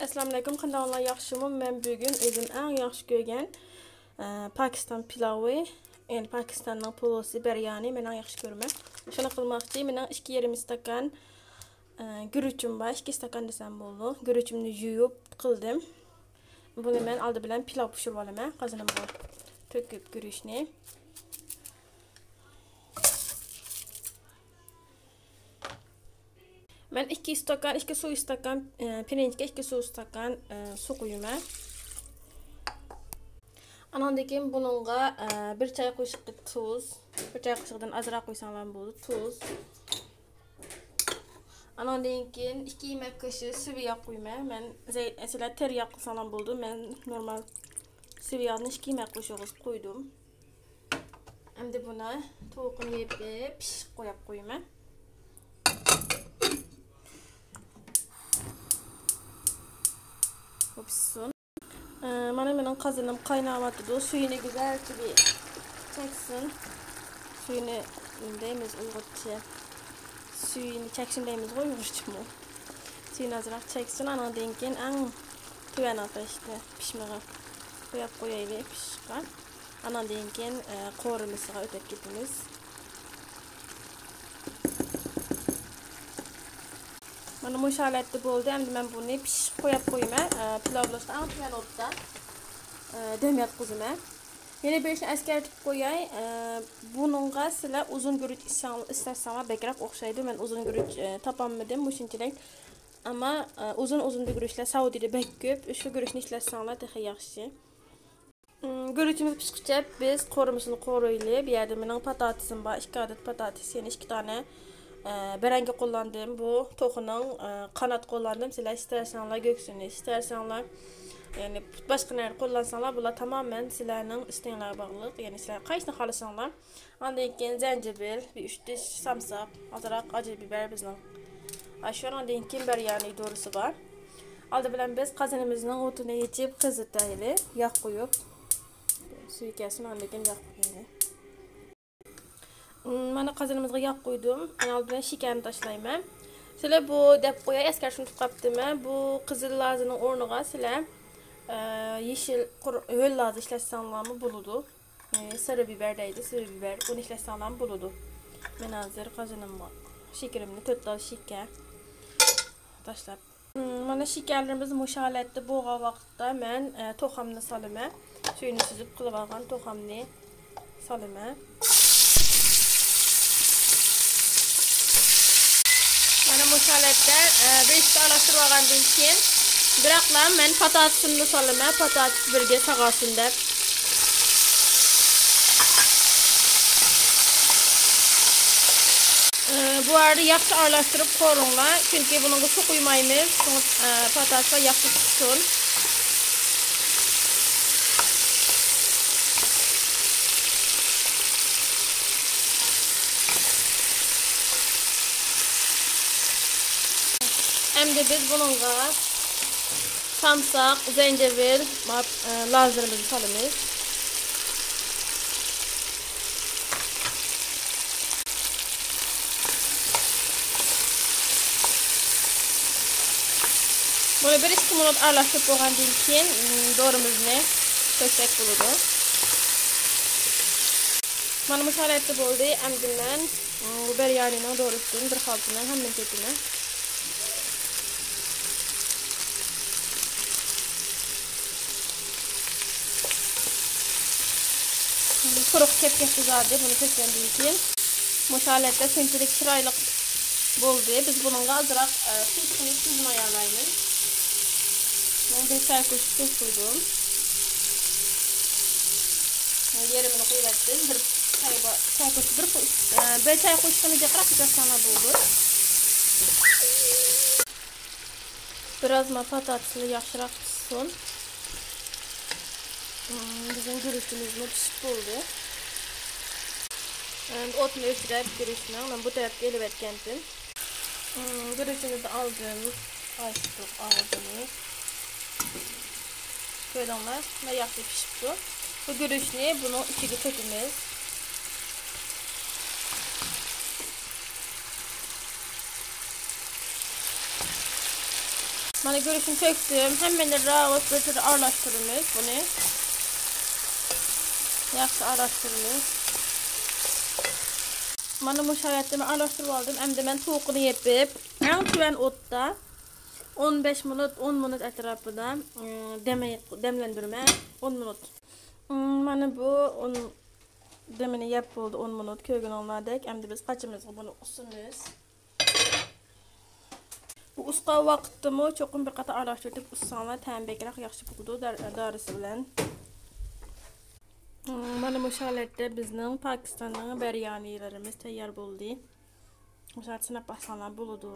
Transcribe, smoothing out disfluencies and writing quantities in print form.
Assalamu alaykum. Qanday yaxshimi? Men bugun o'zim eng yaxshi ko'rgan Pokiston pilovi, ya'ni Pokistonning polosi biryani men eng yaxshi ko'raman. Shuni qilmoqchi, men 2,5 stakan guruchim bor, 2 stakan desam bo'ldi. Guruchimni yuvib qildim. Buni men oldi bilan pilov pishirib olaman. Qazonimga to'kib guruchni. Ben 2 su stakan pirinçga 2 su stakan su koyuyorum. Andan keyin bununla 1 çay kaşığı tuz, 1 çay kaşığından azroq qo'ysanlar bo'ladi, tuz. Andan keyin 2 yemek kaşığı sıvı yağ qo'yman. Men mesela tereyağ qilsam bo'ldi. Men normal sıvı yağni 2 yemek kaşığı qo'ydim. Endi buni tovuqni yeb pishib qo'yaman. Pişsin. Benim kazanım kaynamadı. Suyunu güzelce bir çeksin. Suyunu deyimiz Uygurca. Suyunu çeksin deyimiz Uygurca mı? Suyunu azıcık çeksin. Ana denken en tüven ateşte pişmeye koyayım pişken. Ana denken korumuzga ötüp gitimiz. Mana bu holatda bo'ldi. Endi men buni pishib qo'yaman. Pilovlashda aniq o'tda. Dem yotqizaman. Yana bir ishni eskartib qo'yay. Buningga sizlar uzun guruch istasanlar bekroq o'xshaydi. Men uzun guruch topolmadim shunchalik. Ammo uzun guruchlar Saudiyada bek ko'p. Shu guruchni ishlatsanlar daha yaxshi. Guruchimiz pishguncha biz qo'rimizni qo'raylik. Bu yerda mening patatesim bor. 2 adet patates, yana 2 tane berenge kullandım. Bu toxunun kanat kullandım. Sizler istersenler göksünü, istersenler yani başka nerede kullansanlar bunlar tamamen sizlerin isteğine bağlı. Yani sizler kaçını xalasanlar. Ondan keyin zencefil, bir 3 diş samsak, azıcık acı biber bizden. Aşağıdan keyin biryani doğrusu var. Aldı bilen biz kazanımızın otunu yetip kızıtaylı, yağ koyup suyu kesin ondan keyin yağ koyuyoruz. Mana qazanimizga yağ koydum. Ana bilan şekerni tashlayman. Sizlar bu deb qo'yay, askar shuni tutqaptimi? Bu qizil lazining o'rniga sizlar yeşil ho'l lazi ishlatsanlarmi bo'ladi. Sarı biber deydi, sarı biber. Buni ishlatsanlarmi bo'ladi. Men hozir qazanimga shekarimni 4 ta shekar tashlab. Mana shekarlarimiz musholatda bo'lgan vaqtda men to'xamni solaman. Suyini suzib qilib olgan to'xamni solaman. Mana bu holatda beshta aralashtirib olgandan keyin biroqlar men patatesimni solaman, patates birga sag'asin deb. Bu arada yaxshi aralashtirib qo'ringlar, chunki bunga su qo'ymaymiz. Patateslar yaxshi pishsin. Endi biz bununla samsak, zencefil, lazlarımızı salımız. Böyle 1-2 minut aralashtirib qo'ygandan keyin doğrumuzni to'ksak bo'ladi. Mana bu holatda bo'ldi. Endi men biryanining doğrusini bir xaltini hamma ketini quruq kepkak tuzardi. Bunu to'kkandan keyin musholatda shunchalik chiroyli bo'ldi. Biz bunga azroq tuzini ayarlaymiz. Men 1 çay kaşığı tuz qo'ydim. Yerimini qo'ydim. 1 çay kaşığını jaqroq tashlana bo'ldi. Biraz patatesli yaxshiroq pishsin. Bizim guruchimizni pishib bo'ldi. Endi o'tni o'chirib guruchni men bu tarafga elib etgandim. Guruchimizni oldim, açtık, aldım. Koydumlar ve yaxshi pishibdi. Bu guruchni bunu ichiga to'kamiz. Mana görüşüm çöktüm. Hemen de rahat böyle araştırırız bunu. Yaxşı araştırırız. Mana bu şaratımı araştırıp aldım. Hem de ben toğukunu yapıp en tüven otta 15 minut 10 minut etrafında demlendirme 10 minut. Mana bu onun demini yap oldu 10 minut köygün olmadık. Hem de biz kaçımızı bunu usunuz. Bu usqa vaqtımı çoxum bir qata araşdırıb ussanlar tənbəkirək yaxşı buldu darısı bilan. Mana bu şalatda bizning Pakistanning biryanilarimiz tayyor bo'ldi. O'sha sinab aslanlar bo'ladi.